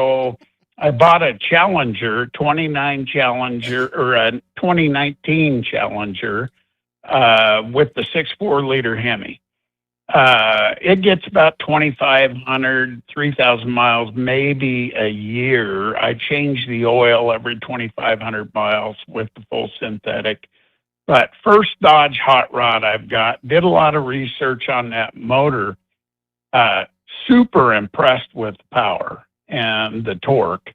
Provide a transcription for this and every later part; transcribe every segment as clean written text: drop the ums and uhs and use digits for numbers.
So I bought a Challenger, 29 Challenger, or a 2019 Challenger with the 6.4-liter Hemi. It gets about 2,500, 3,000 miles, maybe a year. I change the oil every 2,500 miles with the full synthetic. But first Dodge hot rod I've got, did a lot of research on that motor. Super impressed with the power and the torque.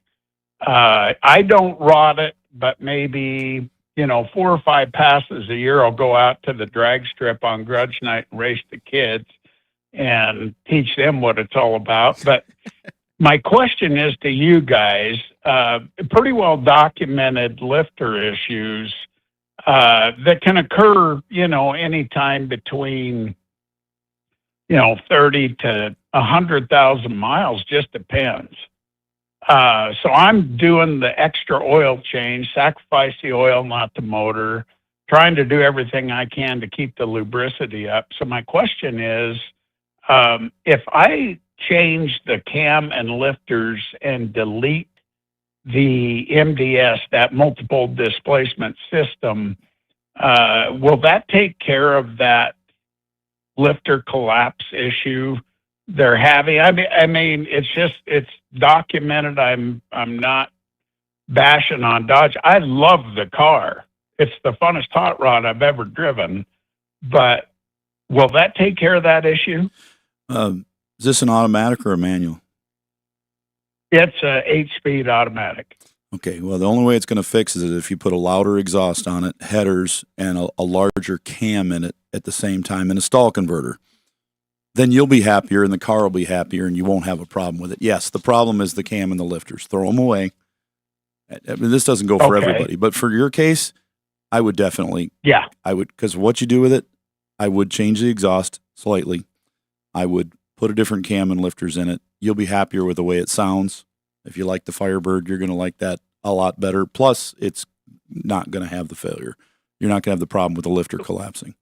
I don't rod it, but maybe, 4 or 5 passes a year, I'll go out to the drag strip on grudge night and race the kids and teach them what it's all about. But my question is to you guys, pretty well documented lifter issues that can occur, anytime between, 30 to 100,000 miles, just depends. So I'm doing the extra oil change, sacrifice the oil, not the motor, trying to do everything I can to keep the lubricity up. So my question is, if I change the cam and lifters and delete the MDS, that multiple displacement system, will that take care of that lifter collapse issue they're having? I mean, it's documented. I'm not bashing on Dodge. I love the car. It's the funnest hot rod I've ever driven. But will that take care of that issue? Is this an automatic or a manual? It's a 8-speed automatic. Okay. Well, the only way it's going to fix it is if you put a louder exhaust on it, headers, and a larger cam in it at the same time, and a stall converter. Then you'll be happier and the car will be happier and you won't have a problem with it. Yes, the problem is the cam and the lifters. Throw them away. I mean, this doesn't go for everybody, but for your case, I would definitely. Yeah. I would, because what you do with it, I would change the exhaust slightly. I would put a different cam and lifters in it. You'll be happier with the way it sounds. If you like the Firebird, you're going to like that a lot better. Plus, it's not going to have the failure. You're not going to have the problem with the lifter collapsing.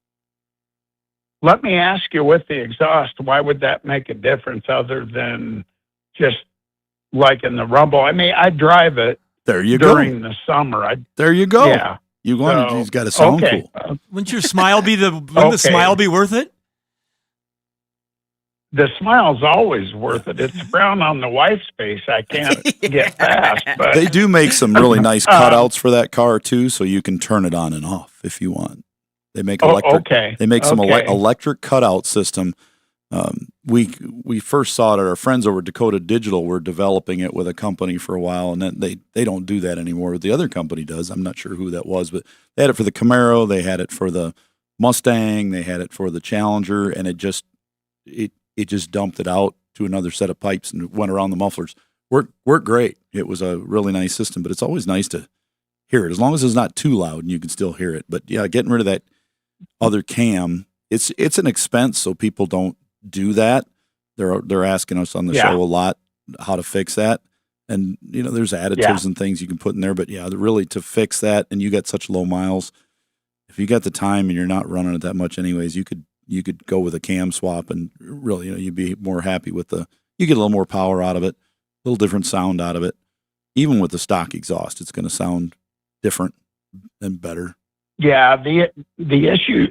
Let me ask you, with the exhaust, why would that make a difference other than just like in the rumble? I mean, I drive it during the summer. There you go. Yeah. He's got to sound cool. Wouldn't your smile be the smile be worth it? The smile's always worth it. It's brown on the wife's face. I can't get past. But they do make some really nice cutouts for that car too, so you can turn it on and off if you want. They make electric. They make some electric cutout system. We first saw it at our friends over at Dakota Digital. Were developing it with a company for a while, and then they don't do that anymore. The other company does. I'm not sure who that was, but they had it for the Camaro. They had it for the Mustang. They had it for the Challenger, and it just dumped it out to another set of pipes and went around the mufflers. Worked great. It was a really nice system, but it's always nice to hear it as long as it's not too loud and you can still hear it. But yeah, getting rid of that other cam, it's an expense, so people don't do that. They're asking us on the show a lot how to fix that, and there's additives and things you can put in there. But yeah, really to fix that, and you got such low miles, if you got the time and you're not running it that much anyways, you could go with a cam swap and really you'd be more happy with you get a little more power out of it, a little different sound out of it. Even with the stock exhaust, it's going to sound different and better. Yeah, the issue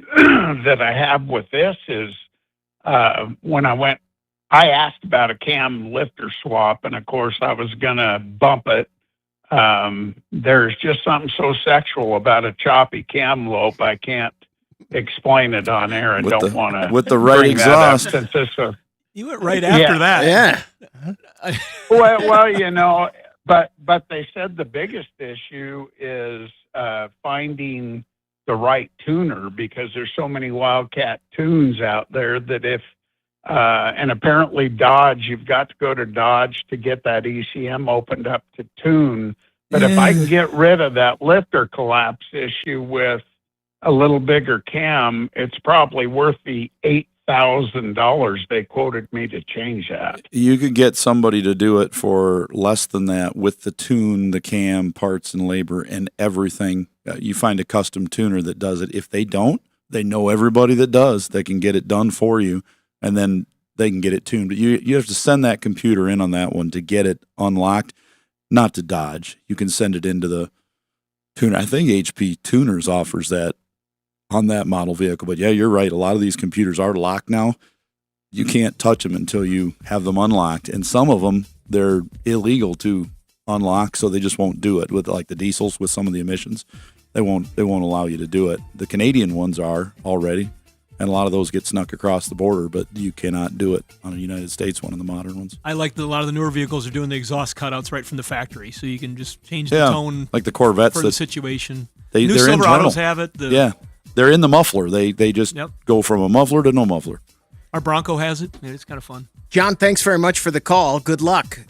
that I have with this is when I asked about a cam lifter swap, and of course I was going to bump it. There's just something so sexual about a choppy cam lope. I can't explain it on air. I don't want to. With the right exhaust. You went right after that. Yeah. well, but they said the biggest issue is finding the right tuner, because there's so many Wildcat tunes out there that and apparently Dodge, you've got to go to Dodge to get that ECM opened up to tune. But if I can get rid of that lifter collapse issue with a little bigger cam, it's probably worth the $8,000 they quoted me to change that. You could get somebody to do it for less than that with the tune, the cam, parts and labor and everything. You find a custom tuner that does it. If they don't, they know everybody that does. They can get it done for you. And then they can get it tuned. But you have to send that computer in on that one to get it unlocked, not to Dodge. You can send it into the tuner. I think HP Tuners offers that on that model vehicle. But yeah, you're right. A lot of these computers are locked now. You can't touch them until you have them unlocked. And some of them, they're illegal to unlock, so they just won't do it. With like the diesels, with some of the emissions, they won't allow you to do it. The Canadian ones are already, and a lot of those get snuck across the border, but you cannot do it on a United States one of the modern ones. I like that a lot of the newer vehicles are doing the exhaust cutouts right from the factory, so you can just change the tone, like the Corvettes for the situation. New Silverados have it. They're in the muffler. They just go from a muffler to no muffler. Our Bronco has it. It's kind of fun. John, thanks very much for the call. Good luck.